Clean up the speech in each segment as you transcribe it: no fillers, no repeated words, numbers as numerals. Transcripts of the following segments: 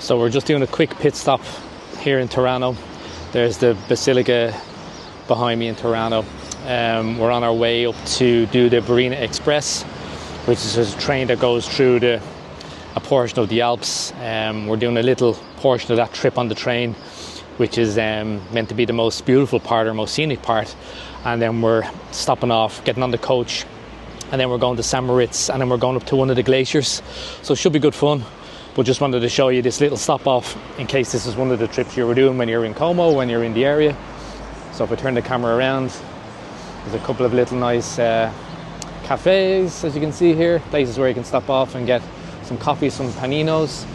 So we're just doing a quick pit stop here in Tirano. There's the Basilica behind me in Tirano. We're on our way up to do the Bernina Express, which is a train that goes through a portion of the Alps. We're doing a little portion of that trip on the train, which is meant to be the most beautiful part or most scenic part. And then we're stopping off, getting on the coach, and then we're going to St Moritz, and then we're going up to one of the glaciers. So it should be good fun. But just wanted to show you this little stop off in case this is one of the trips you were doing when you're in Como, when you're in the area. So if I turn the camera around, there's a couple of little nice cafes, as you can see here, places where you can stop off and get some coffee, some paninos,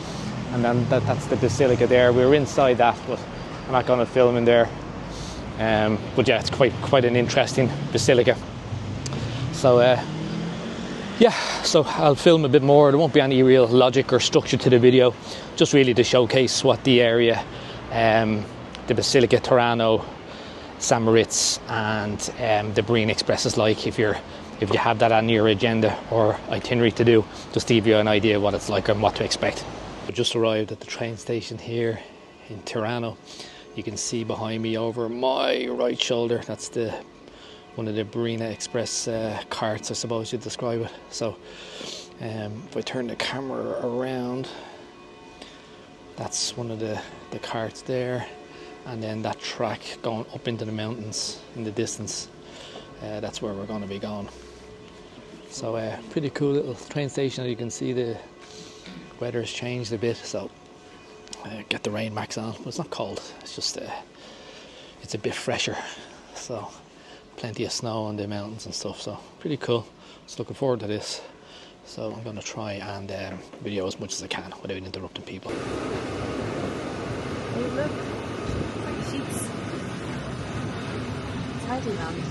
and then that's the Basilica there. We were inside that, but I'm not going to film in there. But yeah, it's quite an interesting basilica. So yeah, so I'll film a bit more. There won't be any real logic or structure to the video, just really to showcase what the area, the Basilica, Tirano, St Moritz, and the Bernina Express is like if you have that on your agenda or itinerary to do, just to give you an idea of what it's like and what to expect. We just arrived at the train station here in Tirano. You can see behind me over my right shoulder, that's one of the Bernina Express carts, I suppose you'd describe it. So if I turn the camera around, that's one of the carts there, and then that track going up into the mountains in the distance, that's where we're going to be going. So pretty cool little train station. You can see the weather has changed a bit, so get the rain max on, but it's not cold, it's just it's a bit fresher, so plenty of snow on the mountains and stuff, so pretty cool. Just looking forward to this. So I'm going to try and video as much as I can without interrupting people. Oh look, it's like sheets. Tidy land.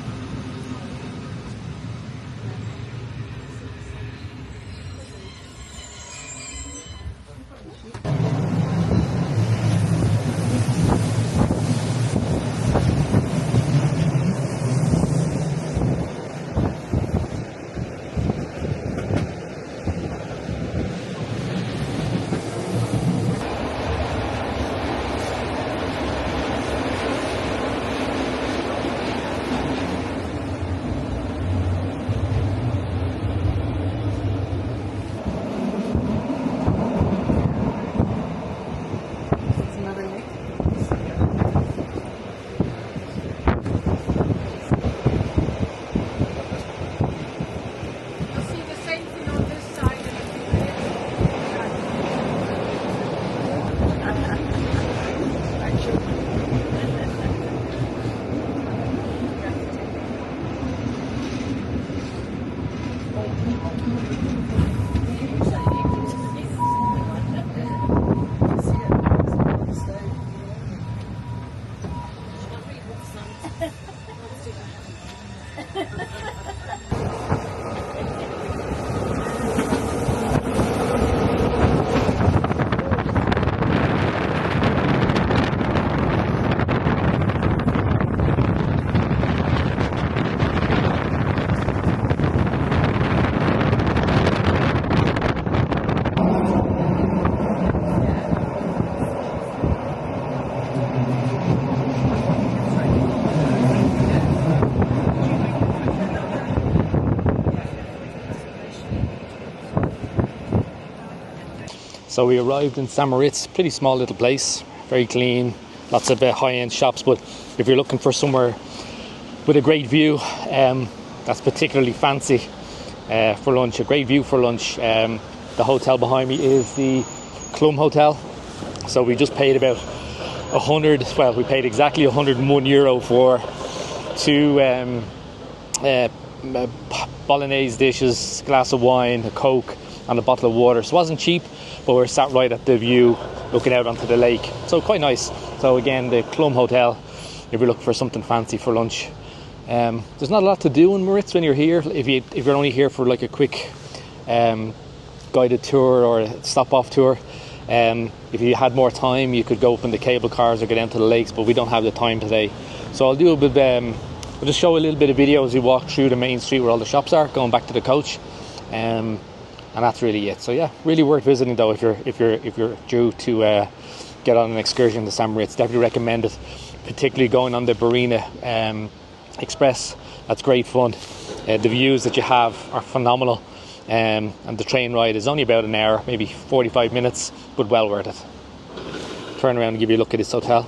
So we arrived in St Moritz, pretty small little place, very clean, lots of high-end shops, but if you're looking for somewhere with a great view, that's particularly fancy for lunch, a great view for lunch. The hotel behind me is the Clum Hotel, so we just paid about we paid exactly €101 for two bolognese dishes, a glass of wine, a Coke and a bottle of water. So it wasn't cheap, but we're sat right at the view looking out onto the lake, so quite nice. So again, the Clum Hotel, if you're looking for something fancy for lunch. There's not a lot to do in Moritz when you're here. If you're only here for like a quick guided tour or a stop off tour, if you had more time you could go up in the cable cars or get down to the lakes, but we don't have the time today. So I'll do a bit I'll just show a little bit of video as we walk through the main street where all the shops are, going back to the coach. and that's really it. So yeah, really worth visiting though if you're due to get on an excursion to St Moritz. Definitely recommend it, particularly going on the Bernina Express. That's great fun. The views that you have are phenomenal, and the train ride is only about an hour, maybe 45 minutes, but well worth it. Turn around and give you a look at this hotel.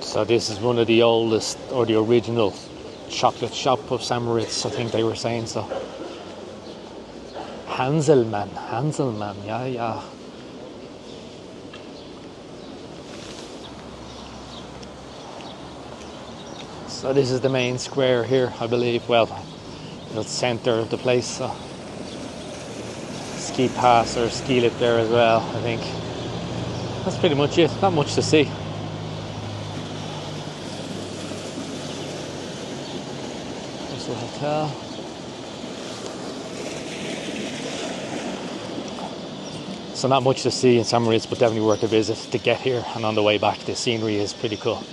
So this is one of the oldest, or the original chocolate shop of St Moritz, I think they were saying. So Hanselmann, yeah. So this is the main square here, I believe. Well, the centre of the place. So ski pass or ski lift there as well, I think. That's pretty much it. Not much to see. There's the hotel. So not much to see in St Moritz, but definitely worth a visit to get here, and on the way back the scenery is pretty cool.